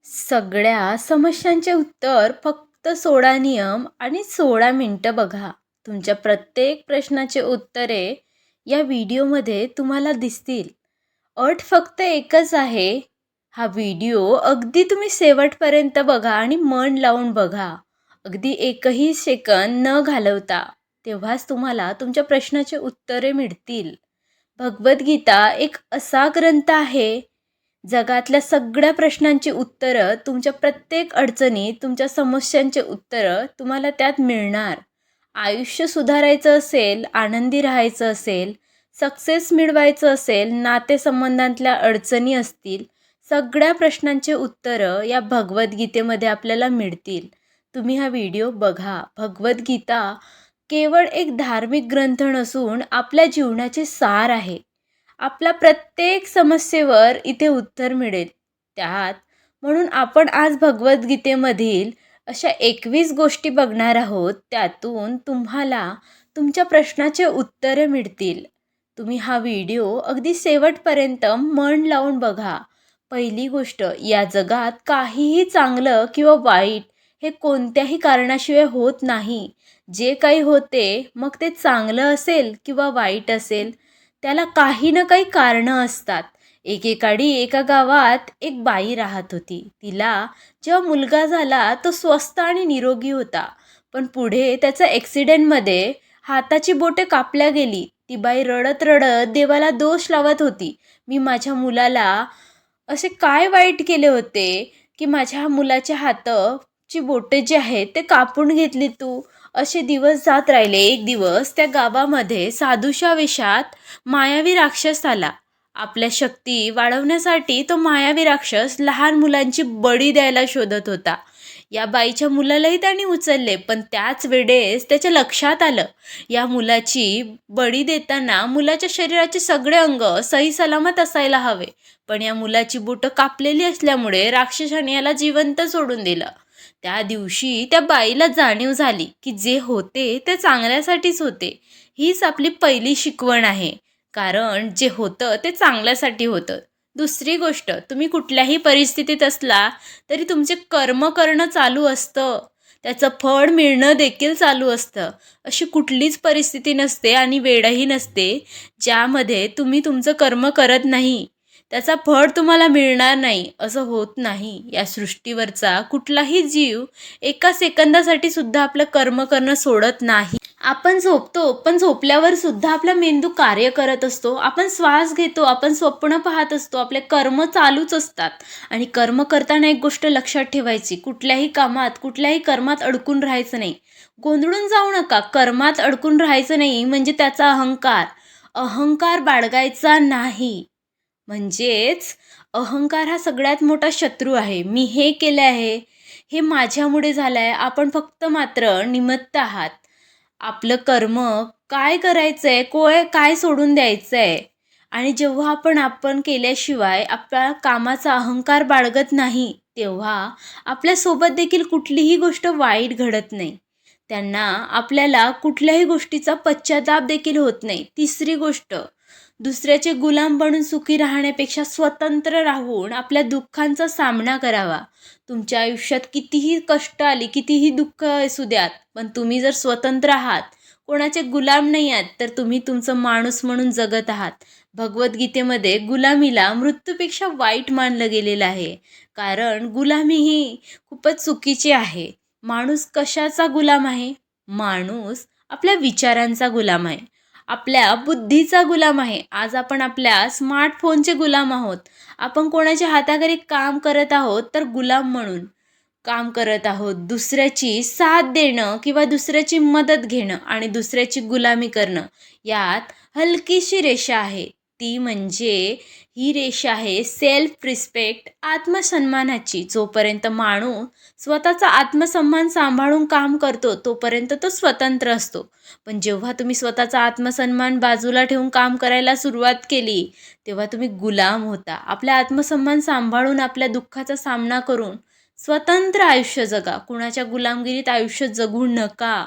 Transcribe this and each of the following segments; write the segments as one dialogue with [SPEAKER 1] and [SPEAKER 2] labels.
[SPEAKER 1] सगळ्या समस्यांचे उत्तर फक्त 16 नियम आणि 16 मिनिटं बघा. तुमच्या प्रत्येक प्रश्नाचे उत्तरे या व्हिडिओमध्ये तुम्हाला दिसतील. अट फक्त एकच आहे. हा व्हिडिओ अगदी तुम्ही शेवटपर्यंत बघा आणि मन लावून बघा. अगदी एकही सेकंद न घालवता. तेव्हाच तुम्हाला तुमच्या प्रश्नाचे उत्तरे मिळतील. भगवद्गीता एक असा ग्रंथ आहे, जगातल्या सगळ्या प्रश्नांची उत्तरं, तुमच्या प्रत्येक अडचणी, तुमच्या समस्यांचे उत्तरं तुम्हाला त्यात मिळणार. आयुष्य सुधारायचं असेल, आनंदी राहायचं असेल, सक्सेस मिळवायचं असेल, नातेसंबंधातल्या अडचणी असतील, सगळ्या प्रश्नांचे उत्तरं या भगवद्गीतेमध्ये आपल्याला मिळतील. तुम्ही हा व्हिडिओ बघा. भगवद्गीता केवळ एक धार्मिक ग्रंथ नसून आपल्या जीवनाचे सार आहे. आपल्या प्रत्येक समस्येवर इथे उत्तर मिळेल त्यात. म्हणून आपण आज भगवद्गीतेमधील अशा 21 गोष्टी बघणार आहोत. त्यातून तुम्हाला तुमच्या प्रश्नाचे उत्तरे मिळतील. तुम्ही हा व्हिडिओ अगदी शेवटपर्यंत मन लावून बघा. पहिली गोष्ट, या जगात काहीही चांगलं किंवा वाईट हे कोणत्याही कारणाशिवाय होत नाही. जे काही होते, मग ते चांगलं असेल किंवा वाईट असेल, त्याला काही ना काही कारणं असतात. एकेकाळी एका गावात एक बाई राहत होती. तिला जेव्हा मुलगा झाला तो स्वस्थ आणि निरोगी होता. पण पुढे त्याचा ॲक्सिडेंटमध्ये हाताची बोटे कापल्या गेली. ती बाई रडत रडत देवाला दोष लावत होती. मी माझ्या मुलाला असे काय वाईट केले होते की माझ्या मुलाच्या हाताची बोटे जे आहेत ते कापून घेतली तू. असे दिवस जात राहिले. एक दिवस त्या गावामध्ये साधूच्या वेशात मायावी राक्षस आला. आपल्या शक्ती वाढवण्यासाठी तो मायावी राक्षस लहान मुलांची बळी द्यायला शोधत होता. या बाईच्या मुलालाही त्याने उचलले, पण त्याच वेळेस त्याच्या लक्षात आलं, या मुलाची बळी देताना मुलाच्या शरीराचे सगळे अंग सही सलामत असायला हवे. पण या मुलाची बोटं कापलेली असल्यामुळे राक्षसाने याला जिवंत सोडून दिलं. त्या दिवशी त्या बाईला जाणीव झाली की जे होते ते चांगल्यासाठीच होते. हीच आपली पहिली शिकवण आहे. कारण जे होतं ते चांगल्यासाठी होतं. दुसरी गोष्ट, तुम्ही कुठल्याही परिस्थितीत असला तरी तुमचे कर्म करणं चालू असतं. त्याचं फळ मिळणं देखील चालू असतं. अशी कुठलीच परिस्थिती नसते आणि वेळही नसते ज्यामध्ये तुम्ही तुमचं कर्म करत नाही, त्याचा फळ तुम्हाला मिळणार नाही. असं होत नाही. या सृष्टीवरचा कुठलाही जीव एका सेकंदासाठी सुद्धा आपलं कर्म करणं सोडत नाही. आपण झोपतो, पण झोपल्यावर सुद्धा आपला मेंदू कार्य करत असतो. आपण श्वास घेतो, आपण स्वप्न पाहत असतो, आपले कर्म चालूच असतात. आणि कर्म करताना एक गोष्ट लक्षात ठेवायची, कुठल्याही कामात, कुठल्याही कर्मात अडकून राहायचं नाही. गोंधळून जाऊ नका. कर्मात अडकून राहायचं नाही म्हणजे त्याचा अहंकार बाळगायचा नाही. म्हणजेच अहंकार हा सगळ्यात मोठा शत्रू आहे. मी हे केलं आहे, हे माझ्यामुळे झालं आहे. आपण फक्त मात्र निमित्त आहात. आपलं कर्म काय करायचं आहे, काय सोडून द्यायचं आहे. आणि जेव्हा आपण केल्याशिवाय आपल्या कामाचा अहंकार बाळगत नाही, तेव्हा आपल्यासोबत देखील कुठलीही गोष्ट वाईट घडत नाही. त्यांना आपल्याला कुठल्याही गोष्टीचा पश्चाताप देखील होत नाही. तिसरी गोष्ट, दुसऱ्याचे गुलाम बनून सुखी राहण्यापेक्षा स्वतंत्र राहून आपल्या दुःखांचा सामना करावा. तुमच्या आयुष्यात कितीही कष्ट आली, कितीही दुःख असू द्यात, पण तुम्ही जर स्वतंत्र आहात, कोणाचे गुलाम नाही आहात, तर तुम्ही तुमचं माणूस म्हणून जगत आहात. भगवद्गीतेमध्ये गुलामीला मृत्यूपेक्षा वाईट मानलं गेलेलं आहे. कारण गुलामी ही खूपच चुकीची आहे. माणूस कशाचा गुलाम आहे? माणूस आपल्या विचारांचा गुलाम आहे, आपल्या बुद्धीचा गुलाम आहे. आज आपण आपल्या स्मार्टफोनचे गुलाम आहोत. आपण कोणाच्या हाताखाली काम करत आहोत तर गुलाम म्हणून काम करत आहोत. दुसऱ्याची साथ देणं किंवा दुसऱ्याची मदत घेणं आणि दुसऱ्याची गुलामी करणं, यात हलकीशी रेषा आहे. ती म्हणजे ही रेषा आहे सेल्फ रिस्पेक्ट, आत्मसन्मानाची. जोपर्यंत माणूस स्वतःचा आत्मसन्मान सांभाळून काम करतो तोपर्यंत तो स्वतंत्र असतो. पण जेव्हा तुम्ही स्वतःचा आत्मसन्मान बाजूला ठेवून काम करायला सुरुवात केली, तेव्हा तुम्ही गुलाम होता. आपला आत्मसन्मान सांभाळून, आपल्या दुःखाचा सामना करून स्वतंत्र आयुष्य जगा. कुणाच्या गुलामगिरीत आयुष्य जगू नका.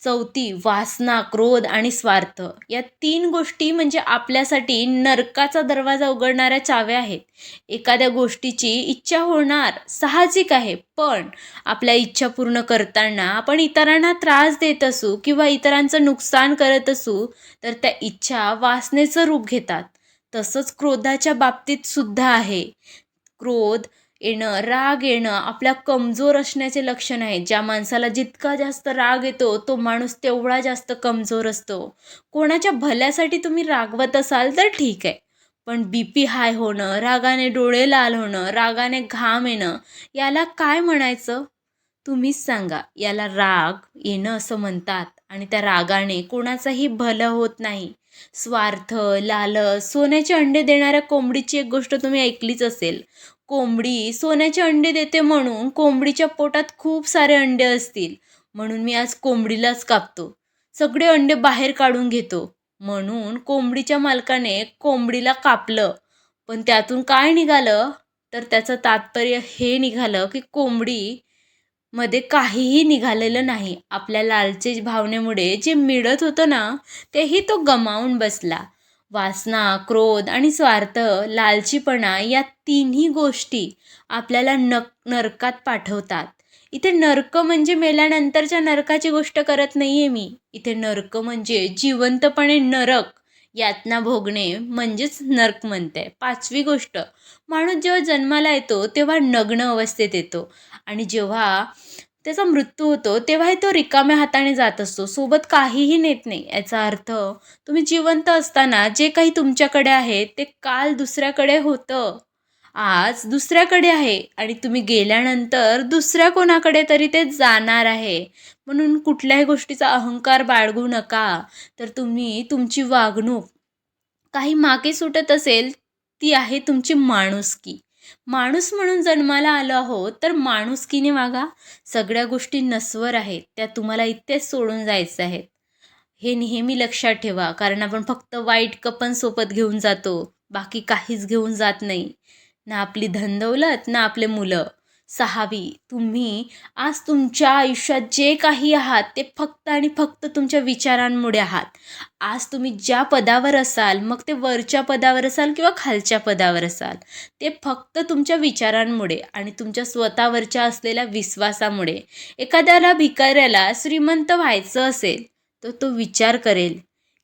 [SPEAKER 1] चौथी वासना, क्रोध आणि स्वार्थ. या 3 गोष्टी म्हणजे आपल्यासाठी नरकाचा दरवाजा उघडणाऱ्या चाव्या आहेत. एखाद्या गोष्टीची इच्छा होणार साहजिक आहे, पण आपल्या इच्छा पूर्ण करताना आपण इतरांना त्रास देत असू किंवा इतरांचं नुकसान करत असू, तर त्या इच्छा वासनेचं रूप घेतात. तसंच क्रोधाच्या बाबतीत सुद्धा आहे. क्रोध येणं, राग येणं आपल्या कमजोर असण्याचे लक्षण आहे. ज्या माणसाला जितका जास्त राग येतो, तो माणूस तेवढा जास्त कमजोर असतो. कोणाच्या भल्यासाठी तुम्ही रागवत असाल तर ठीक आहे. पण बीपी हाय होणं, रागाने डोळे लाल होणं, रागाने घाम येणं, याला काय म्हणायचं? तुम्हीच सांगा. याला राग येणं असं म्हणतात आणि त्या रागाने कोणाचंही भलं होत नाही. स्वार्थ, लालच, सोन्याचे अंडे देणाऱ्या कोंबडीची एक गोष्ट तुम्ही ऐकलीच असेल. कोंबडी सोन्याचे अंडे देते म्हणून कोंबडीच्या पोटात खूप सारे अंडे असतील, म्हणून मी आज कोंबडीलाच कापतो. सगळे अंडे बाहेर काढून घेतो. म्हणून कोंबडीच्या मालकाने कोंबडीला कापलं. पण त्यातून काय निघालं? तर त्याचं तात्पर्य हे निघालं की कोंबडी मध्ये काहीही निघालेलं नाही. आपल्या लालची भावनेमुळे जे मिळत होतं ना, तेही तो गमावून बसला. वासना, क्रोध आणि स्वार्थ, लालचीपणा या तिन्ही गोष्टी आपल्याला नरकात पाठवतात. इथे नरक म्हणजे मेल्यानंतरच्या नरकाची गोष्ट करत नाहीये मी. इथे नरक म्हणजे जिवंतपणे नरक यातना भोगणे म्हणजेच नरक म्हणते. 5वी गोष्ट, माणूस जेव्हा जन्माला येतो तेव्हा नग्न अवस्थेत येतो आणि जेव्हा त्याचा मृत्यू होतो तेव्हाही तो रिकाम्या हाताने जात असतो, सोबत काहीही नेत नाही. याचा अर्थ तुम्ही जिवंत असताना जे काही तुमच्याकडे आहे ते काल दुसऱ्याकडे होतं, आज दुसऱ्याकडे आहे आणि तुम्ही गेल्यानंतर दुसऱ्या कोणाकडे तरी ते जाणार आहे. म्हणून कुठल्याही गोष्टीचा अहंकार बाळगू नका. तर तुम्ही तुमची वागणूक काही मागे सुटत असेल, ती आहे तुमची माणुसकी. माणूस म्हणून जन्माला आलो आहोत तर माणुसकीने वागा. सगळ्या गोष्टी नश्वर आहेत, त्या तुम्हाला इथेच सोडून जायचं आहेत. हे नेहमी लक्षात ठेवा, कारण आपण फक्त वाईट कपन सोबत घेऊन जातो, बाकी काहीच घेऊन जात नाही. ना आपली धनदौलत, ना आपले मुलं. 6वी, तुम्ही आज तुमच्या आयुष्यात जे काही आहात ते फक्त आणि फक्त तुमच्या विचारांमुळे आहात. आज तुम्ही ज्या पदावर असाल, मग ते वरच्या पदावर असाल किंवा खालच्या पदावर असाल, ते फक्त तुमच्या विचारांमुळे आणि तुमच्या स्वतःवरच्या असलेल्या विश्वासामुळे. एखाद्याला भिकाऱ्याला श्रीमंत व्हायचं असेल तर तो विचार करेल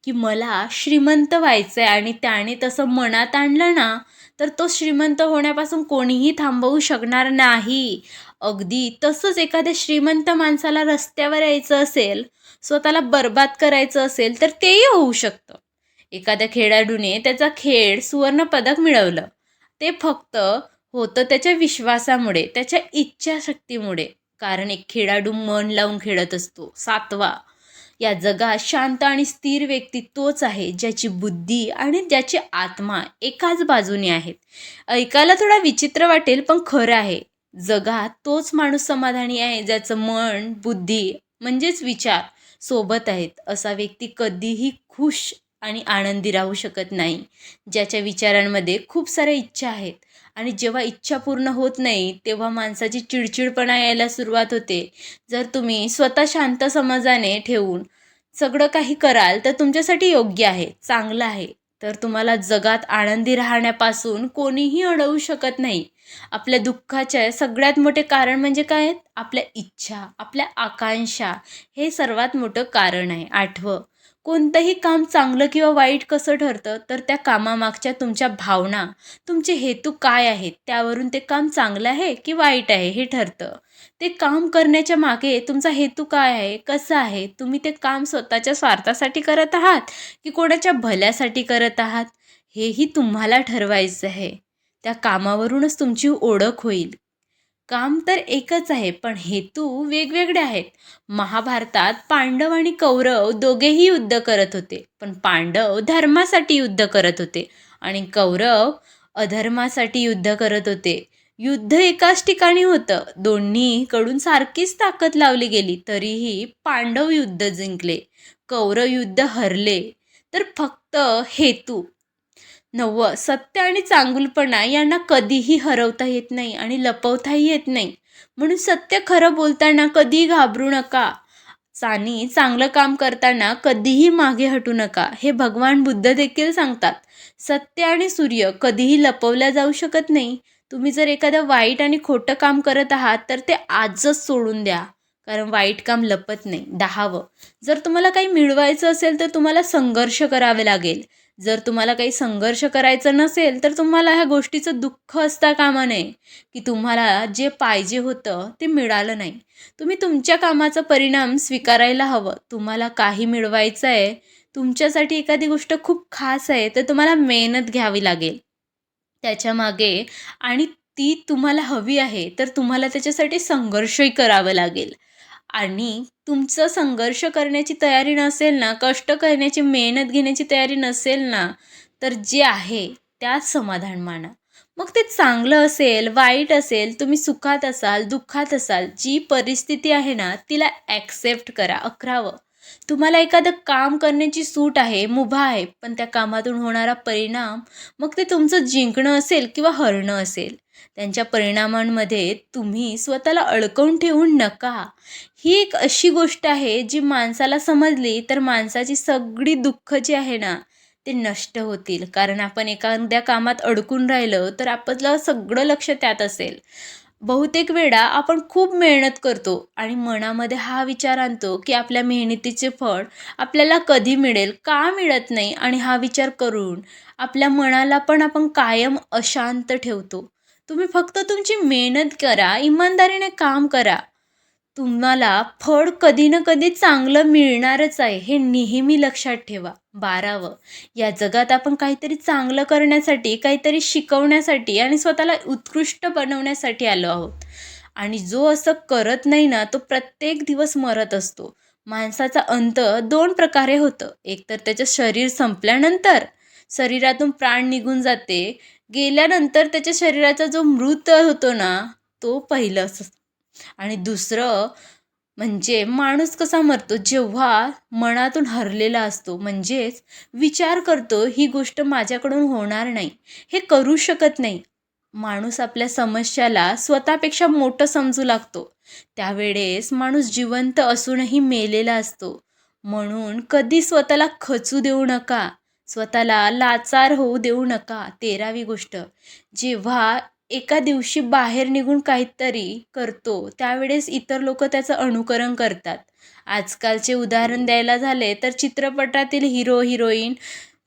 [SPEAKER 1] की मला श्रीमंत व्हायचं आहे आणि त्याने तसं मनात आणलं ना, तर तो श्रीमंत होण्यापासून कोणीही थांबवू शकणार नाही. अगदी तसंच एखाद्या श्रीमंत माणसाला रस्त्यावर यायचं असेल, स्वतःला बर्बाद करायचं असेल तर तेही होऊ शकतं. एखाद्या खेळाडूने त्याचा खेळ सुवर्णपदक मिळवलं, ते फक्त होतं त्याच्या विश्वासामुळे, त्याच्या इच्छाशक्तीमुळे. कारण एक खेळाडू मन लावून खेळत असतो. 7वा, या जगात शांत आणि स्थिर व्यक्ती तोच आहे ज्याची बुद्धी आणि ज्याची आत्मा एकाच बाजूने आहेत. ऐकायला थोडा विचित्र वाटेल, पण खरं आहे. जगात तोच माणूस समाधानी आहे ज्याचं मन, बुद्धी म्हणजेच विचार सोबत आहेत. असा व्यक्ती कधीही खुश आणि आनंदी राहू शकत नाही. ज्याच्या विचारांमध्ये खूप साऱ्या इच्छा आहेत आणि जेव्हा इच्छा पूर्ण होत नाही तेव्हा माणसाची चिडचिडपणा यायला सुरुवात होते. जर तुम्ही स्वतः शांत समाजाने ठेवून सगळं काही कराल तर तुमच्यासाठी योग्य आहे, चांगलं आहे. तर तुम्हाला जगात आनंदी राहण्यापासून कोणीही अडवू शकत नाही. आपल्या दुःखाचे सगळ्यात मोठे कारण म्हणजे काय? आपल्या इच्छा, आपल्या आकांक्षा, हे सर्वात मोठं कारण आहे. आठवं, कोणतंही काम चांगलं किंवा वाईट कसं ठरतं, तर त्या कामामागच्या तुमच्या भावना, तुमचे हेतू काय आहेत, त्यावरून ते काम चांगलं आहे की वाईट आहे हे ठरतं. ते काम करण्याच्या मागे तुमचा हेतू काय आहे, कसं आहे, तुम्ही ते काम स्वतःच्या स्वार्थासाठी करत आहात की कोणाच्या भल्यासाठी करत आहात, हेही तुम्हाला ठरवायचं आहे. त्या कामावरूनच तुमची ओळख होईल. काम तर एकच आहे, पण हेतू वेगवेगळे आहेत. महाभारतात पांडव आणि कौरव दोघेही युद्ध करत होते, पण पांडव धर्मासाठी युद्ध करत होते आणि कौरव अधर्मासाठी युद्ध करत होते. युद्ध एकाच ठिकाणी होतं, दोन्हीकडून सारखीच ताकद लावली गेली, तरीही पांडव युद्ध जिंकले, कौरव युद्ध हरले. तर फक्त हेतू. 9, सत्य आणि चांगुलपणा यांना कधीही हरवता येत नाही आणि लपवताही येत नाही. म्हणून सत्य खरं बोलताना कधीही घाबरू नका. आणि चांगलं काम करताना कधीही मागे हटू नका, हे भगवान बुद्ध देखील सांगतात. सत्य आणि सूर्य कधीही लपवल्या जाऊ शकत नाही. तुम्ही जर एखादं वाईट आणि खोटं काम करत आहात तर ते आजच सोडून द्या, कारण वाईट काम लपत नाही. 10वं, जर तुम्हाला काही मिळवायचं असेल तर तुम्हाला संघर्ष करावे लागेल. जर तुम्हाला काही संघर्ष करायचं नसेल तर तुम्हाला ह्या गोष्टीचं दुःख असता कामा नये की तुम्हाला जे पाहिजे होतं ते मिळालं नाही. तुम्ही तुमच्या कामाचा परिणाम स्वीकारायला हवं. तुम्हाला काही मिळवायचं आहे, तुमच्यासाठी एखादी गोष्ट खूप खास आहे, तर तुम्हाला मेहनत घ्यावी लागेल त्याच्यामागे, आणि ती तुम्हाला हवी आहे, तर तुम्हाला त्याच्यासाठी संघर्षही करावं लागेल. आणि तुमचं संघर्ष करण्याची तयारी नसेल ना, कष्ट करण्याची, मेहनत घेण्याची तयारी नसेल ना, तर जे आहे त्यात समाधान माना. मग ते चांगलं असेल, वाईट असेल, तुम्ही सुखात असाल, दुःखात असाल, जी परिस्थिती आहे ना, तिला ॲक्सेप्ट करा. 11वं, तुम्हाला एखादं काम करण्याची सूट आहे, मुभा आहे, पण त्या कामातून होणारा परिणाम, मग ते तुमचं जिंकणं असेल किंवा हरणं असेल, त्यांच्या परिणामांमध्ये तुम्ही स्वतःला अडकवून ठेवू नका. ही एक अशी गोष्ट आहे जी माणसाला समजली तर माणसाची सगळी दुःख जी आहे ना, ते नष्ट होतील. कारण आपण एखाद्या कामात अडकून राहिलं तर आपलं सगळं लक्ष त्यात असेल. बहुतेक वेळा आपण खूप मेहनत करतो आणि मनामध्ये हा विचार आणतो की आपल्या मेहनतीचे फळ आपल्याला कधी मिळेल, का मिळत नाही, आणि हा विचार करून आपल्या मनाला पण आपण कायम अशांत ठेवतो. तुम्ही फक्त तुमची मेहनत करा, इमानदारीने काम करा. तुम्हाला फळ कधी ना कधी चांगलं मिळणारच आहे, हे नेहमी लक्षात ठेवा. 12वं, या जगात आपण काहीतरी चांगलं करण्यासाठी, काहीतरी शिकवण्यासाठी आणि स्वतःला उत्कृष्ट बनवण्यासाठी आलो आहोत. आणि जो असं करत नाही ना, तो प्रत्येक दिवस मरत असतो. माणसाचा अंत 2 प्रकारे होतं. एक तर त्याचं शरीर संपल्यानंतर, शरीरातून प्राण निघून जाते, गेल्यानंतर त्याच्या शरीराचा जो मृत होतो ना, तो पहिलं असतं. आणि दुसरं म्हणजे माणूस कसा मरतो, जेव्हा मनातून हरलेला असतो, म्हणजेच विचार करतो ही गोष्ट माझ्याकडून होणार नाही, हे करू शकत नाही. माणूस आपल्या समस्याला स्वतःपेक्षा मोठं समजू लागतो. त्यावेळेस माणूस जिवंत असूनही मेलेला असतो. म्हणून कधी स्वतःला खचू देऊ नका, स्वतःला लाचार होऊ देऊ नका. 13वी गोष्ट, जेव्हा एका दिवशी बाहेर निघून काहीतरी करतो त्यावेळेस इतर लोक त्याचं अनुकरण करतात. आजकालचे उदाहरण द्यायला झाले तर चित्रपटातील हिरो हिरोईन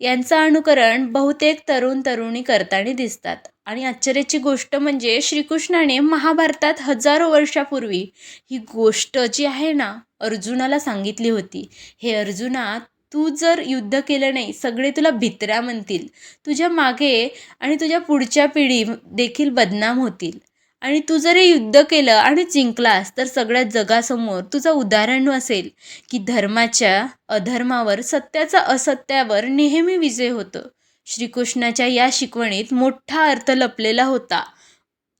[SPEAKER 1] यांचं अनुकरण बहुतेक तरुण तरुणी करताना दिसतात. आणि आश्चर्याची गोष्ट म्हणजे श्रीकृष्णाने महाभारतात हजारो वर्षापूर्वी ही गोष्ट जी आहे ना, अर्जुनाला सांगितली होती. हे अर्जुना, तू जर युद्ध केलं नाही, सगळे तुला भित्र्या म्हणतील, तुझ्या मागे आणि तुझ्या पुढच्या पिढी देखील बदनाम होतील. आणि तू जर हे युद्ध केलं आणि जिंकलास तर सगळ्या जगासमोर तुझं उदाहरण असेल की धर्माच्या अधर्मावर, सत्याचा असत्यावर नेहमी विजय होतो. श्रीकृष्णाच्या या शिकवणीत मोठा अर्थ लपलेला होता.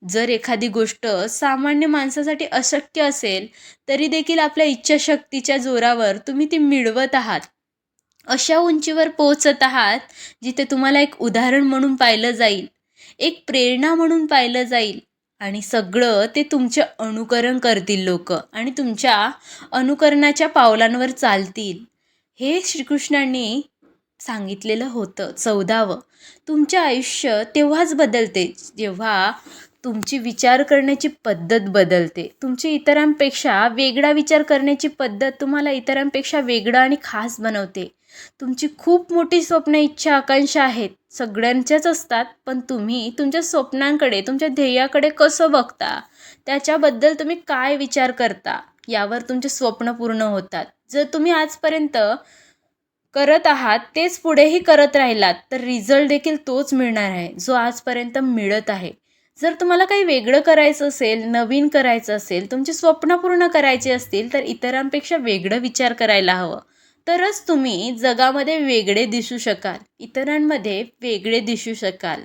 [SPEAKER 1] जर एखादी गोष्ट सामान्य माणसासाठी अशक्य असेल तरी देखील आपल्या इच्छाशक्तीच्या जोरावर तुम्ही ती मिळवत आहात. अशा उंचीवर पोहोचत आहात जिथे तुम्हाला एक उदाहरण म्हणून पाहिलं जाईल, एक प्रेरणा म्हणून पाहिलं जाईल, आणि सगळं ते तुमचे अनुकरण करतील लोक आणि तुमच्या अनुकरणाच्या पावलांवर चालतील. हे श्रीकृष्णांनी सांगितलेलं होतं. 14वं, तुमचे आयुष्य तेव्हाच बदलते जेव्हा तुमची विचार करण्याची पद्धत बदलते. तुमची इतरांपेक्षा वेगळा विचार करण्याची पद्धत तुम्हाला इतरांपेक्षा वेगळं आणि खास बनवते. तुमची खूप मोठी स्वप्न, इच्छा, आकांक्षा आहेत, सगळ्यांच्याच असतात, पण तुम्ही तुमच्या स्वप्नांकडे, तुमच्या ध्येयाकडे कसं बघता, त्याच्याबद्दल तुम्ही काय विचार करता, यावर तुमचे स्वप्न पूर्ण होतात. जर तुम्ही आजपर्यंत करत आहात तेच पुढेही करत राहिलात तर रिझल्ट देखील तोच मिळणार आहे जो आजपर्यंत मिळत आहे. जर तुम्हाला काही वेगळं करायचं असेल, नवीन करायचं असेल, तुमचे स्वप्न पूर्ण करायचे असतील तर इतरांपेक्षा वेगळं विचार करायला हवं. तरच तुम्ही जगामध्ये वेगळे दिसू शकाल, इतरांमध्ये वेगळे दिसू शकाल.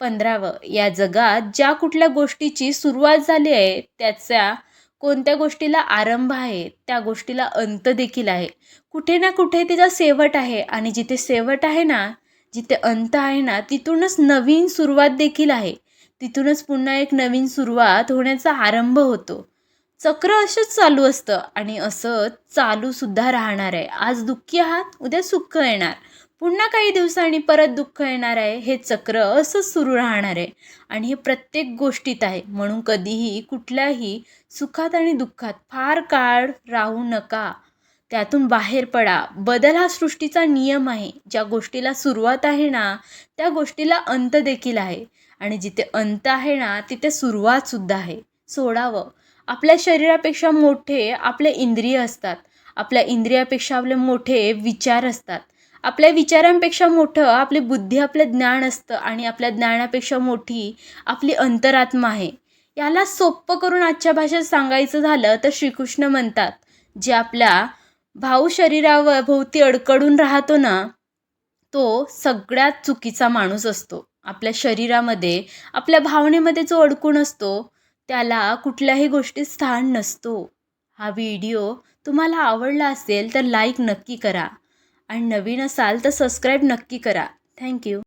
[SPEAKER 1] 15वं, या जगात ज्या कुठल्या गोष्टीची सुरुवात झाली आहे त्याच्या कोणत्या गोष्टीला आरंभ आहे, त्या गोष्टीला अंत देखील आहे. कुठे ना कुठे तिचा शेवट आहे, आणि जिथे शेवट आहे ना, जिथे अंत आहे ना, तिथूनच नवीन सुरुवात देखील आहे. तिथूनच पुन्हा एक नवीन सुरुवात होण्याचा आरंभ होतो. चक्र असंच चालू असतं आणि असंच चालूसुद्धा राहणार आहे. आज दुःखी आहात, उद्या सुख येणार. पुन्हा काही दिवसांनी परत दुःख येणार आहे. हे चक्र असंच सुरू राहणार आहे आणि हे प्रत्येक गोष्टीत आहे. म्हणून कधीही कुठल्याही सुखात आणि दुःखात फार काळ राहू नका. त्यातून बाहेर पडा. बदल हा सृष्टीचा नियम आहे. ज्या गोष्टीला सुरुवात आहे ना, त्या गोष्टीला अंत देखील आहे आणि जिथे अंत आहे ना, तिथे सुरुवातसुद्धा आहे. सोडावं. आपल्या शरीरापेक्षा मोठे आपले इंद्रिय असतात. आपल्या इंद्रियापेक्षा आपले मोठे विचार असतात. आपल्या विचारांपेक्षा मोठं आपली बुद्धी, आपलं ज्ञान असतं आणि आपल्या ज्ञानापेक्षा मोठी आपली अंतरात्मा आहे. याला सोप्पं करून आजच्या भाषेत सांगायचं झालं तर श्रीकृष्ण म्हणतात, जे आपल्या भाऊ शरीरावर भोवती अडकडून राहतो ना, तो सगळ्यात चुकीचा माणूस असतो. आपल्या शरीरामध्ये, आपल्या भावनेमध्ये जो अडकून असतो, त्याला कुठल्याही गोष्टीत स्थान नसतो. हा व्हिडिओ तुम्हाला आवडला असेल तर लाईक नक्की करा आणि नवीन असाल तर सबस्क्राईब नक्की करा. थँक्यू.